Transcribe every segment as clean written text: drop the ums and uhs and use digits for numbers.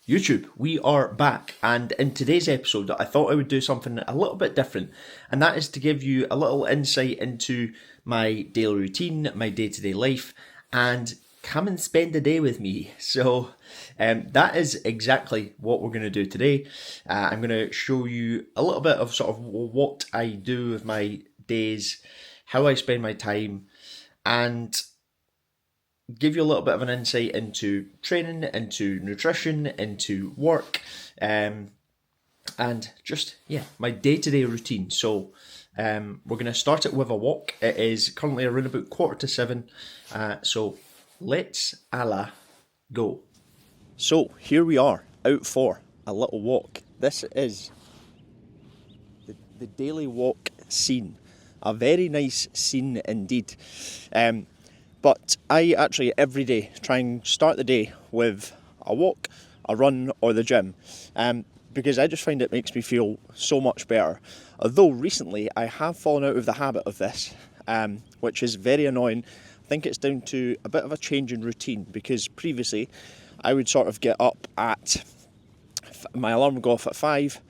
YouTube, we are back, and in today's episode I thought I would do something a little bit different, and that is to give you a little insight into my daily routine, my day-to-day life, and come and spend a day with me. So that is exactly what we're going to do today. I'm going to show you a little bit of sort of what I do with my days, how I spend my time, and give you a little bit of an insight into training, into nutrition, into work, and just my day-to-day routine. So we're going to start it with a walk. It is currently around about 6:45, so let's go. So here we are, out for a little walk. This is the daily walk scene, a very nice scene indeed. But I actually every day try and start the day with a walk, a run, or the gym, because I just find it makes me feel so much better. Although recently I have fallen out of the habit of this, which is very annoying. I think it's down to a bit of a change in routine, because previously I would sort of get up at, my alarm would go off at 5,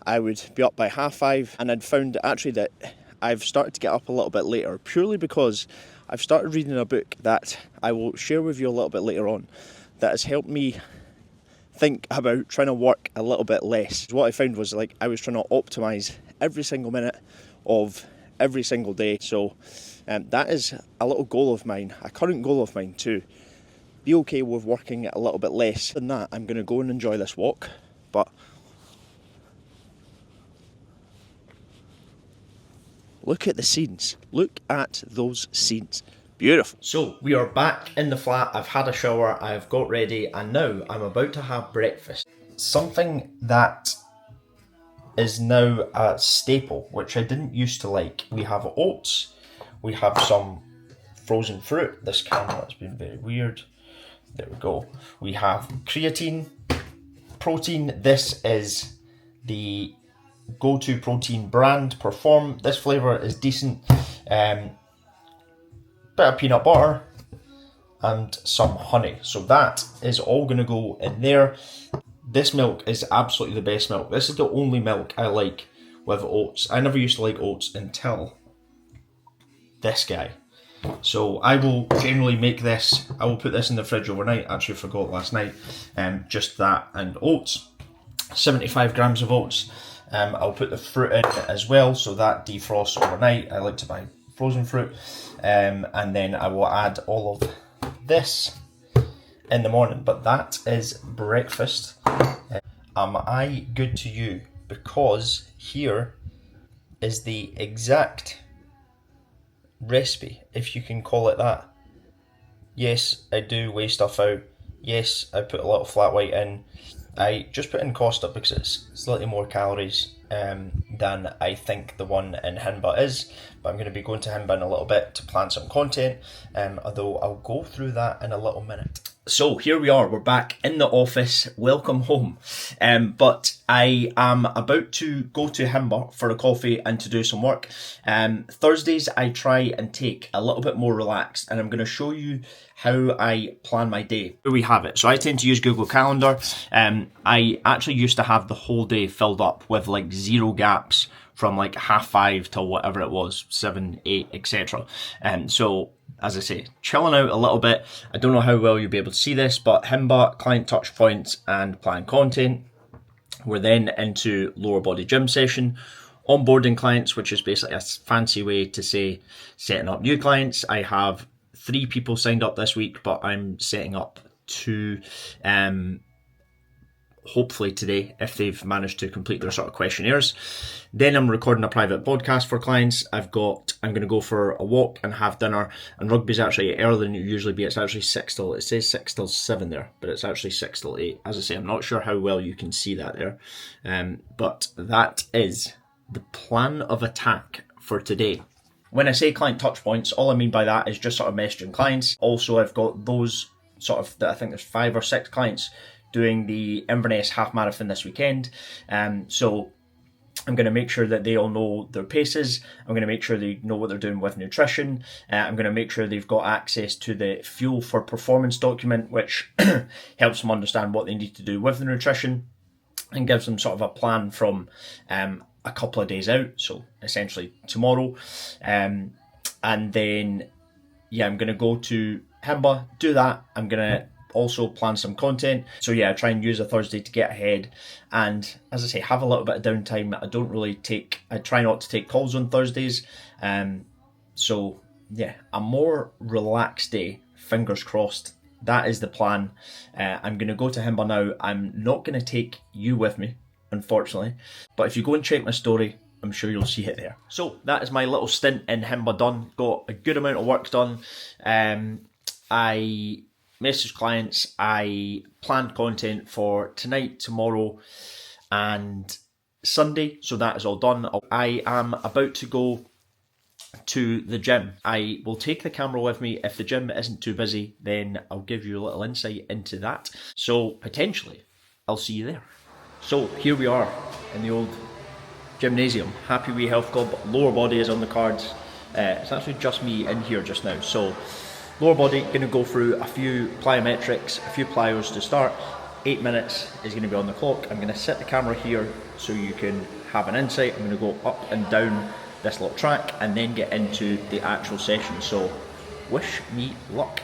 I would be up by 5:30, and I'd found actually that I've started to get up a little bit later, purely because I've started reading a book that I will share with you a little bit later on that has helped me think about trying to work a little bit less. What I found was I was trying to optimise every single minute of every single day. So that is a little goal of mine, a current goal of mine, to be okay with working a little bit less than that. I'm going to go and enjoy this walk, but look at the scenes. Look at those scenes. Beautiful. So we are back in the flat. I've had a shower, I've got ready, and now I'm about to have breakfast. Something that is now a staple, which I didn't used to like. We have oats, we have some frozen fruit. This camera has been very weird. There we go. We have creatine, protein. This is the go-to protein brand, Perform. This flavour is decent. Bit of peanut butter and some honey. So that is all going to go in there. This milk is absolutely the best milk. This is the only milk I like with oats. I never used to like oats until this guy. So I will generally make this. I will put this in the fridge overnight. Actually forgot last night. Just that and oats. 75 grams of oats. I'll put the fruit in as well, so that defrosts overnight. I like to buy frozen fruit. And then I will add all of this in the morning. But that is breakfast. Am I good to you? Because here is the exact recipe, if you can call it that. Yes, I do weigh stuff out. Yes, I put a lot of flat white in. I just put in Costa because it's slightly more calories than I think the one in Hinba is, but I'm going to be going to Hinba in a little bit to plan some content, although I'll go through that in a little minute. So here we are, we're back in the office, welcome home, but I am about to go to Hinba for a coffee and to do some work. Thursdays I try and take a little bit more relaxed, and I'm going to show you how I plan my day. Here we have it. So I tend to use Google Calendar. I actually used to have the whole day filled up with 0 gaps from 5:30 till whatever it was, 7, 8, etc. So as I say, chilling out a little bit. I don't know how well you'll be able to see this, but Hinba, client touch points, and plan content. We're then into lower body gym session. Onboarding clients, which is basically a fancy way to say setting up new clients. I have 3 people signed up this week, but I'm setting up 2 hopefully today, if they've managed to complete their sort of questionnaires. Then I'm recording a private podcast for clients. I'm going to go for a walk and have dinner. And rugby's actually earlier than it usually be. It's actually it says 6 till 7 there, but it's actually 6 till 8. As I say, I'm not sure how well you can see that there. But that is the plan of attack for today. When I say client touch points, all I mean by that is just sort of messaging clients. Also, I've got those I think there's 5 or 6 clients doing the Inverness half marathon this weekend. So I'm going to make sure that they all know their paces. I'm going to make sure they know what they're doing with nutrition. I'm going to make sure they've got access to the Fuel for Performance document, which helps them understand what they need to do with the nutrition and gives them sort of a plan from a couple of days out, so essentially tomorrow. And then, yeah, I'm going to go to Himba, do that. I'm going to also plan some content. So yeah, I try and use a Thursday to get ahead, and as I say, have a little bit of downtime. I try not to take calls on Thursdays. So yeah, a more relaxed day, fingers crossed. That is the plan. I'm going to go to Himba now. I'm not going to take you with me, unfortunately, but if you go and check my story, I'm sure you'll see it there. So that is my little stint in Himba done. Got a good amount of work done. I messaged clients, I planned content for tonight, tomorrow and Sunday, so that is all done. I am about to go to the gym. I will take the camera with me. If the gym isn't too busy, then I'll give you a little insight into that. So potentially I'll see you there. So here we are in the old gymnasium, Happy Wee Health Club. Lower body is on the cards. It's actually just me in here just now. So lower body, going to go through a few plyometrics, a few plyos to start. 8 minutes is going to be on the clock. I'm going to set the camera here so you can have an insight. I'm going to go up and down this little track and then get into the actual session. So wish me luck.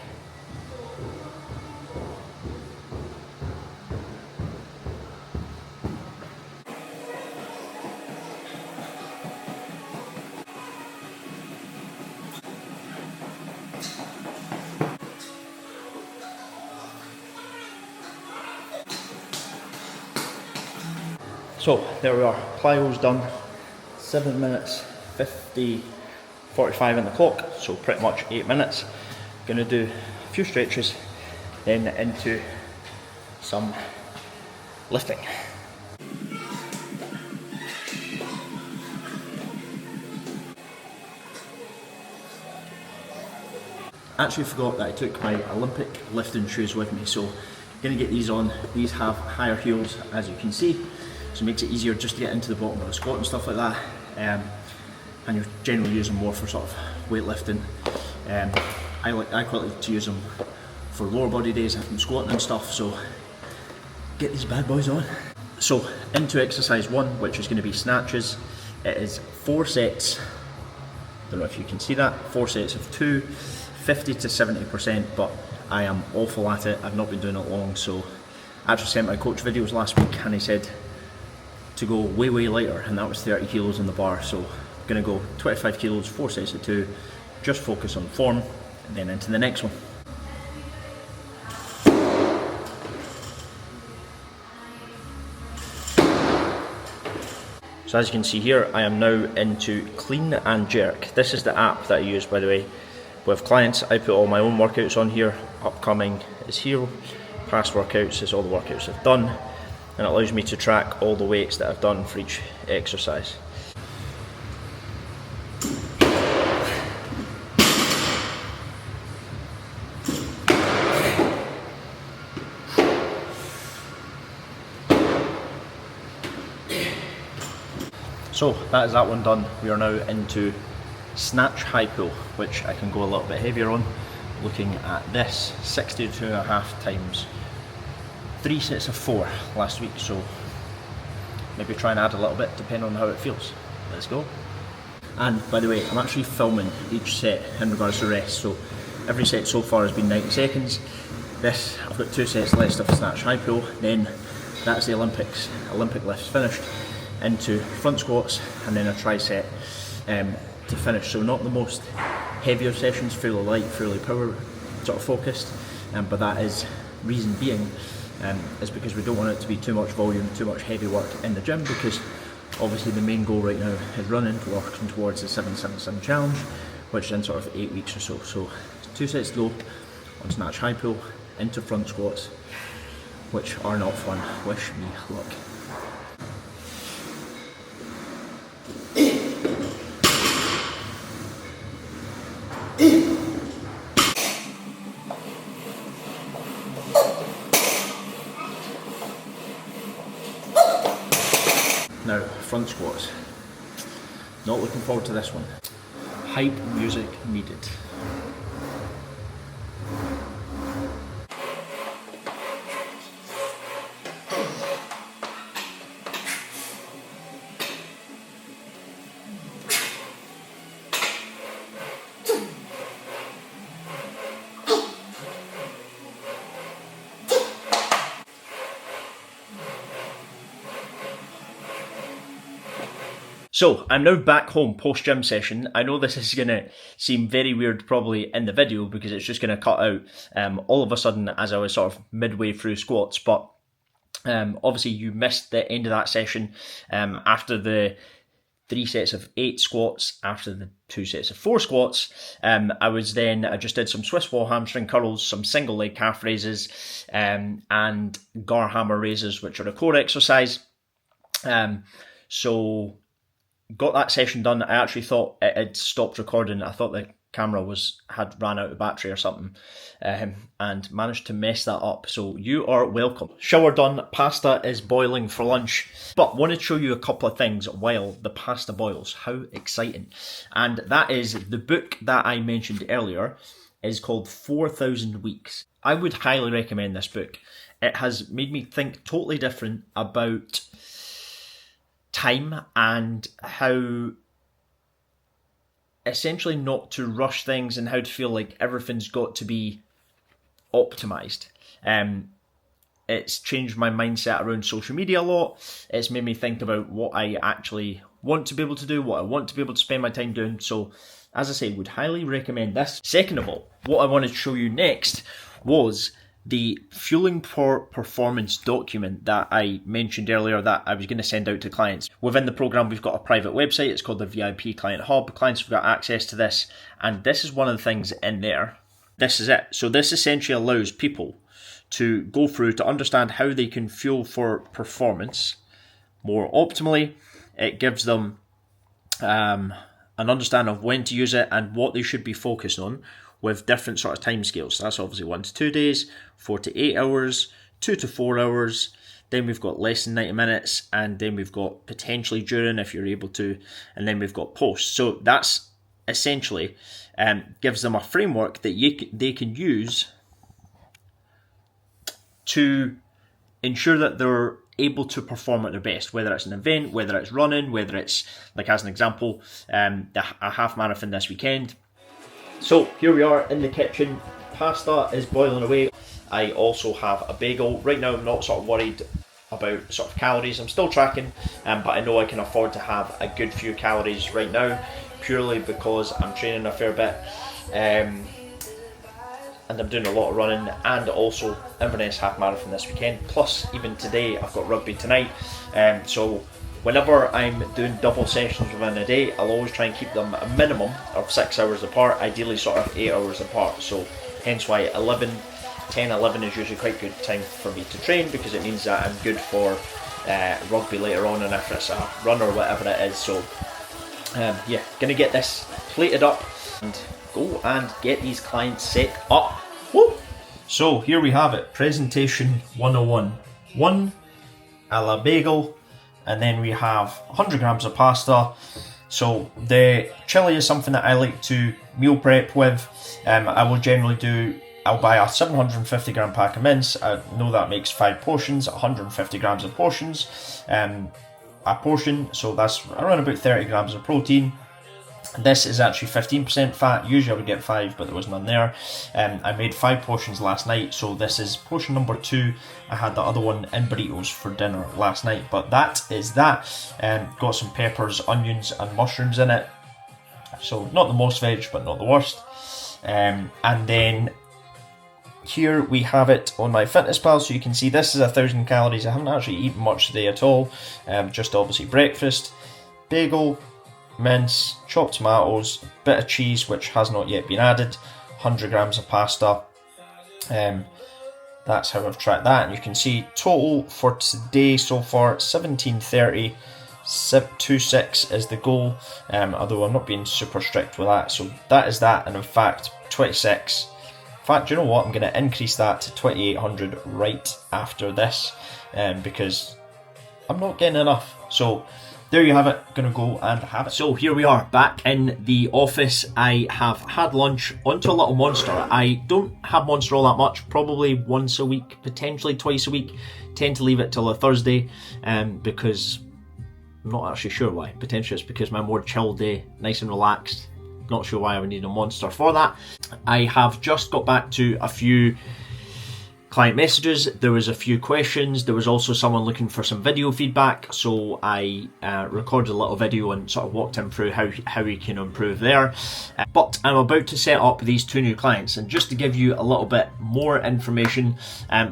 So there we are, plyos done, 7 minutes 45 on the clock, so pretty much 8 minutes. Gonna do a few stretches, then into some lifting. Actually forgot that I took my Olympic lifting shoes with me, so gonna get these on. These have higher heels, as you can see, so it makes it easier just to get into the bottom of the squat and stuff like that. And you generally use them more for sort of weightlifting. I quite like to use them for lower body days if I'm squatting and stuff, so get these bad boys on. So into exercise 1, which is going to be snatches. It is 4 sets, don't know if you can see that, 4 sets of 2, 50 to 70%, but I am awful at it. I've not been doing it long, so I actually sent my coach videos last week and he said to go way lighter, and that was 30 kilos in the bar. So I'm gonna go 25 kilos, 4 sets of 2, just focus on form, and then into the next one. So as you can see here, I am now into clean and jerk. This is the app that I use, by the way, with clients. I put all my own workouts on here. Upcoming is here, past workouts is all the workouts I've done, and it allows me to track all the weights that I've done for each exercise. So that is that one done. We are now into snatch high pull, which I can go a little bit heavier on. Looking at this, 62.5 times 3 sets of 4 last week, so maybe try and add a little bit depending on how it feels. Let's go. And by the way, I'm actually filming each set in regards to rest, so every set so far has been 90 seconds. This, I've got 2 sets left of snatch high pull, then that's the Olympic lifts finished, into front squats and then a tricep to finish. So not the most heavier sessions, fairly light, fairly power sort of focused, but that is reason being is because we don't want it to be too much volume, too much heavy work in the gym, because obviously the main goal right now is running, working towards the 777 challenge, which is in sort of 8 weeks or so. So 2 sets to go on snatch high pull into front squats, which are not fun. Wish me luck. Now, front squats. Not looking forward to this one. Hype music needed. So, I'm now back home post-gym session. I know this is going to seem very weird probably in the video because it's just going to cut out all of a sudden as I was sort of midway through squats, but obviously you missed the end of that session after the 3 sets of 8 squats, after the 2 sets of 4 squats. I just did some Swiss wall hamstring curls, some single leg calf raises, and Gar hammer raises, which are a core exercise. So got that session done. I actually thought it had stopped recording. I thought the camera had ran out of battery or something, and managed to mess that up. So you are welcome. Shower done, pasta is boiling for lunch, but wanted to show you a couple of things while the pasta boils. How exciting. And that is the book that I mentioned earlier is called 4,000 Weeks. I would highly recommend this book. It has made me think totally different about time and how essentially not to rush things and how to feel like everything's got to be optimized. It's changed my mindset around social media a lot. It's made me think about what I actually want to be able to do, what I want to be able to spend my time doing. So, as I say, would highly recommend this. Second of all, what I wanted to show you next was the Fueling for Performance document that I mentioned earlier that I was going to send out to clients. Within the program, we've got a private website. It's called the VIP Client Hub. Clients have got access to this, and this is one of the things in there. This is it. So this essentially allows people to go through to understand how they can fuel for performance more optimally. It gives them an understanding of when to use it and what they should be focused on, with different sort of time scales. So that's obviously 1 to 2 days, 4 to 8 hours, 2 to 4 hours. Then we've got less than 90 minutes, and then we've got potentially during if you're able to, and then we've got post. So that's essentially gives them a framework that they can use to ensure that they're able to perform at their best, whether it's an event, whether it's running, whether it's, like as an example, a half marathon this weekend. So here we are in the kitchen, pasta is boiling away. I also have a bagel. Right now I'm not sort of worried about sort of calories, I'm still tracking, but I know I can afford to have a good few calories right now, purely because I'm training a fair bit, and I'm doing a lot of running, and also Inverness half marathon this weekend, plus even today I've got rugby tonight, so whenever I'm doing double sessions within a day, I'll always try and keep them a minimum of 6 hours apart, ideally sort of 8 hours apart. So hence why 10, 11 is usually quite good time for me to train, because it means that I'm good for rugby later on, and if it's a run or whatever it is. So yeah, gonna get this plated up and go and get these clients set up. Woo! So here we have it, presentation 101. 1 a la bagel. And then we have 100 grams of pasta. So the chili is something that I like to meal prep with. I will generally I'll buy a 750 gram pack of mince. I know that makes 5 portions, 150 grams of portions. A portion, so that's around about 30 grams of protein. This is actually 15% fat. Usually I would get 5, but there was none there. I made 5 portions last night, so this is portion number 2. I had the other one in burritos for dinner last night, but that is that. Got some peppers, onions and mushrooms in it. So not the most veg, but not the worst. And then here we have it on MyFitnessPal, so you can see this is 1,000 calories. I haven't actually eaten much today at all. Just obviously breakfast, bagel, mince, chopped tomatoes, bit of cheese which has not yet been added, 100 grams of pasta. That's how I've tracked that, and you can see total for today so far 1730. 26 is the goal, although I'm not being super strict with that. So that is that, and in fact 26. In fact, do you know what? I'm going to increase that to 2800 right after this, because I'm not getting enough. So there you have it, gonna go and have it. So here we are back in the office. I have had lunch onto a little Monster. I don't have Monster all that much, probably once a week, potentially twice a week. Tend to leave it till a Thursday because I'm not actually sure why. Potentially it's because my more chill day, nice and relaxed. Not sure why I would need a Monster for that. I have just got back to a few client messages. There was a few questions. There was also someone looking for some video feedback, so I recorded a little video and sort of walked him through how he can improve there. But I'm about to set up these two new clients, and just to give you a little bit more information,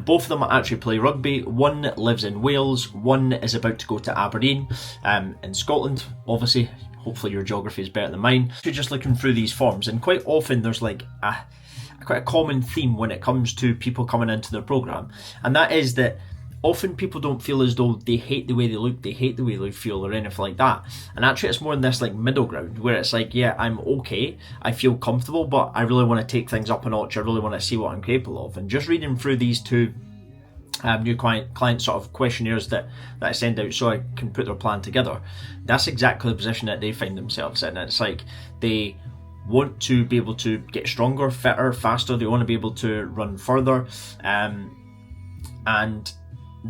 both of them actually play rugby. One lives in Wales, one is about to go to Aberdeen in Scotland. Obviously, hopefully your geography is better than mine. You're just looking through these forms, and quite often there's like quite a common theme when it comes to people coming into their program, and that is that often people don't feel as though they hate the way they look, they hate the way they feel, or anything like that. And actually it's more in this like middle ground where it's like, yeah, I'm okay, I feel comfortable, but I really want to take things up a notch. I really want to see what I'm capable of. And just reading through these two new client sort of questionnaires that I send out so I can put their plan together, that's exactly the position that they find themselves in. It's like they want to be able to get stronger, fitter, faster. They want to be able to run further, and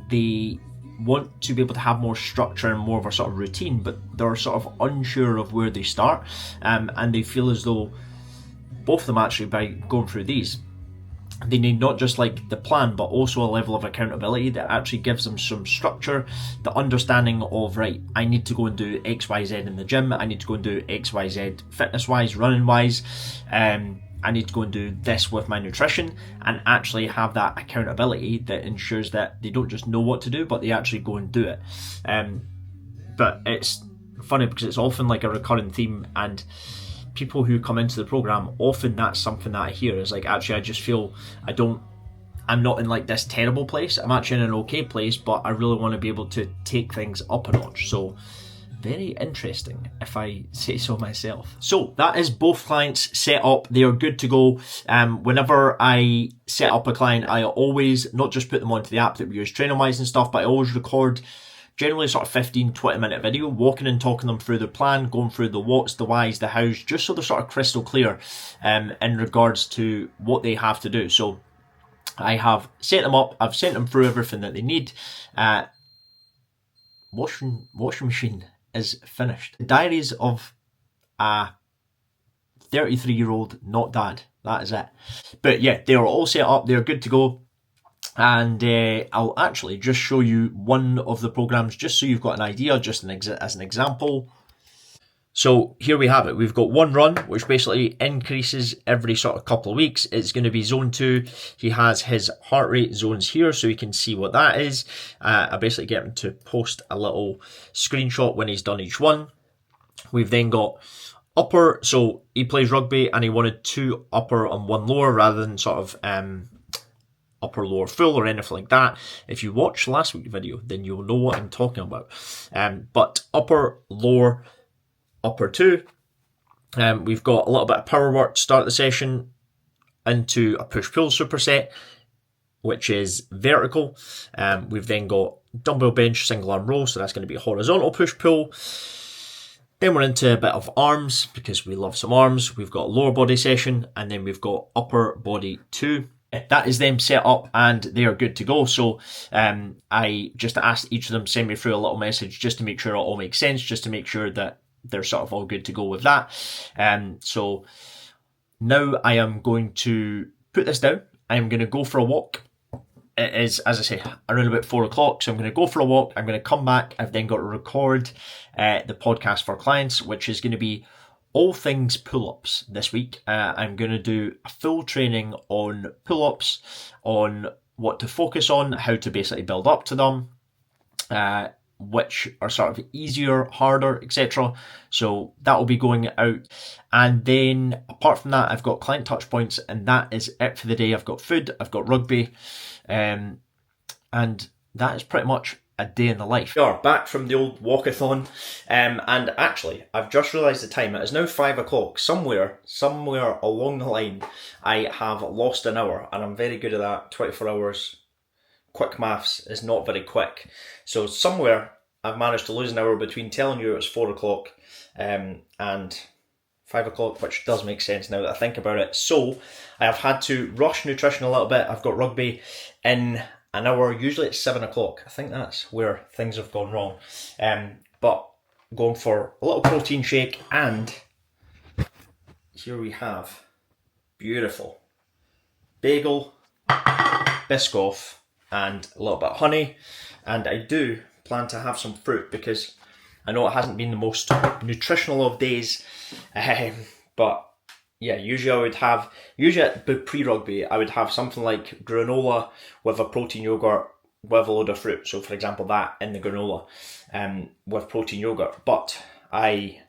they want to be able to have more structure and more of a sort of routine, but they're sort of unsure of where they start, and they feel as though both of them actually, by going through these, they need not just like the plan, but also a level of accountability that actually gives them some structure, the understanding of, right, I need to go and do XYZ in the gym, I need to go and do XYZ fitness wise, running wise, I need to go and do this with my nutrition, and actually have that accountability that ensures that they don't just know what to do, but they actually go and do it. But it's funny because it's often like a recurring theme, and people who come into the program, often that's something that I hear is like, actually I just feel I'm not in like this terrible place, I'm actually in an okay place, but I really want to be able to take things up a notch. So very interesting, if I say so myself. So that is both clients set up, they are good to go. Whenever I set up a client, I always not just put them onto the app that we use training-wise and stuff, but I always record generally sort of 15-20 minute video, walking and talking them through their plan, going through the whats, the whys, the hows, just so they're sort of crystal clear in regards to what they have to do. So I have set them up, I've sent them through everything that they need. Washing machine is finished. The diaries of a 33-year-old not dad, that is it. But yeah, they are all set up, they're good to go. And I'll actually just show you one of the programs just so you've got an idea, just as an example. So here we have it. We've got one run, which basically increases every sort of couple of weeks. It's going to be zone 2. He has his heart rate zones here, so you can see what that is. I basically get him to post a little screenshot when he's done each one. We've then got upper, so he plays rugby and he wanted 2 upper and 1 lower rather than sort of upper lower full or anything like that. If you watch last week's video, then you'll know what I'm talking about. But upper, lower, upper 2. We've got a little bit of power work to start the session into a push-pull superset, which is vertical. We've then got dumbbell bench, single arm row, so that's going to be a horizontal push-pull. Then we're into a bit of arms, because we love some arms. We've got a lower body session, and then we've got upper body 2. That is them set up and they are good to go. So I just asked each of them to send me through a little message just to make sure it all makes sense, just to make sure that they're sort of all good to go with that. So now I am going to put this down. I'm going to go for a walk. It is, as I say, around about 4 o'clock. So I'm going to go for a walk. I'm going to come back. I've then got to record the podcast for clients, which is going to be all things pull-ups this week. I'm going to do a full training on pull-ups, on what to focus on, how to basically build up to them, which are sort of easier, harder, etc. So that will be going out. And then apart from that, I've got client touch points, and that is it for the day. I've got food, I've got rugby, and that is pretty much a day in the life. We are back from the old walkathon, and actually I've just realised the time. It is now 5 o'clock. Somewhere along the line I have lost an hour, and I'm very good at that. 24 hours, quick maths is not very quick. So somewhere I've managed to lose an hour between telling you it was 4 o'clock and 5 o'clock, which does make sense now that I think about it. So I have had to rush nutrition a little bit. I've got rugby in an hour, usually it's 7 o'clock. I think that's where things have gone wrong. But going for a little protein shake, and here we have beautiful bagel, Biscoff, and a little bit of honey. And I do plan to have some fruit because I know it hasn't been the most nutritional of days, but yeah, usually at pre-rugby, I would have something like granola with a protein yogurt with a load of fruit. So for example, that in the granola with protein yogurt. But I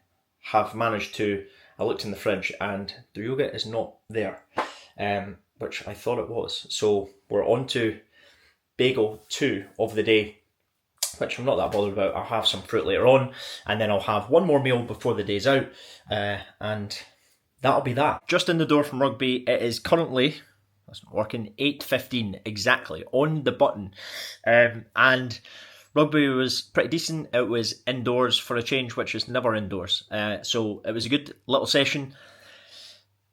have managed to, I looked in the fridge and the yogurt is not there, which I thought it was. So we're on to bagel 2 of the day, which I'm not that bothered about. I'll have some fruit later on, and then I'll have one more meal before the day's out, and that'll be that. Just in the door from rugby, it is currently, that's not working, 8:15 exactly, on the button, and rugby was pretty decent. It was indoors for a change, which is never indoors, so it was a good little session.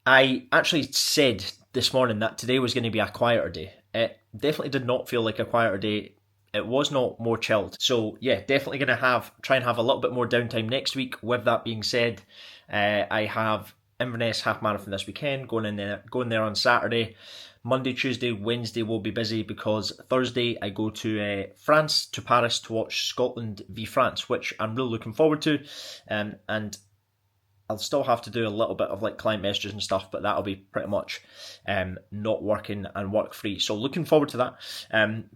I actually said this morning that today was going to be a quieter day. It definitely did not feel like a quieter day. It was not more chilled. So yeah, definitely going to try and have a little bit more downtime next week. With that being said, I have Inverness half marathon this weekend, going there on Saturday. Monday, Tuesday, Wednesday will be busy because Thursday I go to France, to Paris, to watch Scotland v France, which I'm really looking forward to. And I'll still have to do a little bit of like client messages and stuff, but that'll be pretty much not working and work free. So looking forward to that.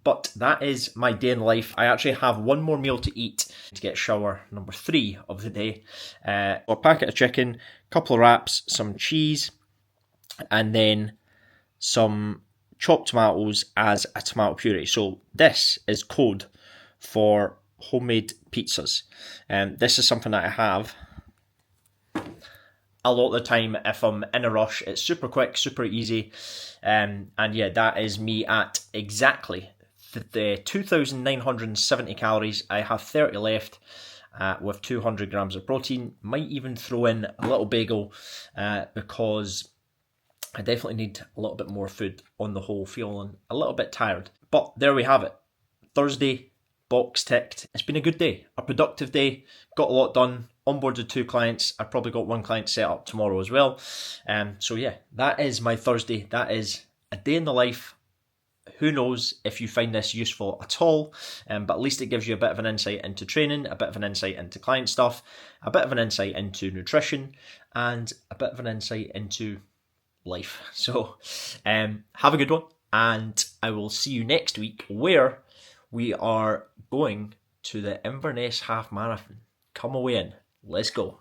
But that is my day in life. I actually have one more meal to eat to get shower number 3 of the day. A packet of chicken, couple of wraps, some cheese, and then some chopped tomatoes as a tomato puree. So this is code for homemade pizzas. This is something that I have a lot of the time if I'm in a rush. It's super quick, super easy, and yeah, that is me at exactly the 2,970 calories. I have 30 left with 200 grams of protein. Might even throw in a little bagel because I definitely need a little bit more food on the whole, feeling a little bit tired. But there we have it. Thursday, box ticked. It's been a good day, a productive day, got a lot done, onboarded 2 clients. I've probably got 1 client set up tomorrow as well. So yeah, that is my Thursday. That is a day in the life. Who knows if you find this useful at all, but at least it gives you a bit of an insight into training, a bit of an insight into client stuff, a bit of an insight into nutrition, and a bit of an insight into life. So have a good one, and I will see you next week where we are going to the Inverness Half Marathon. Come away in. Let's go.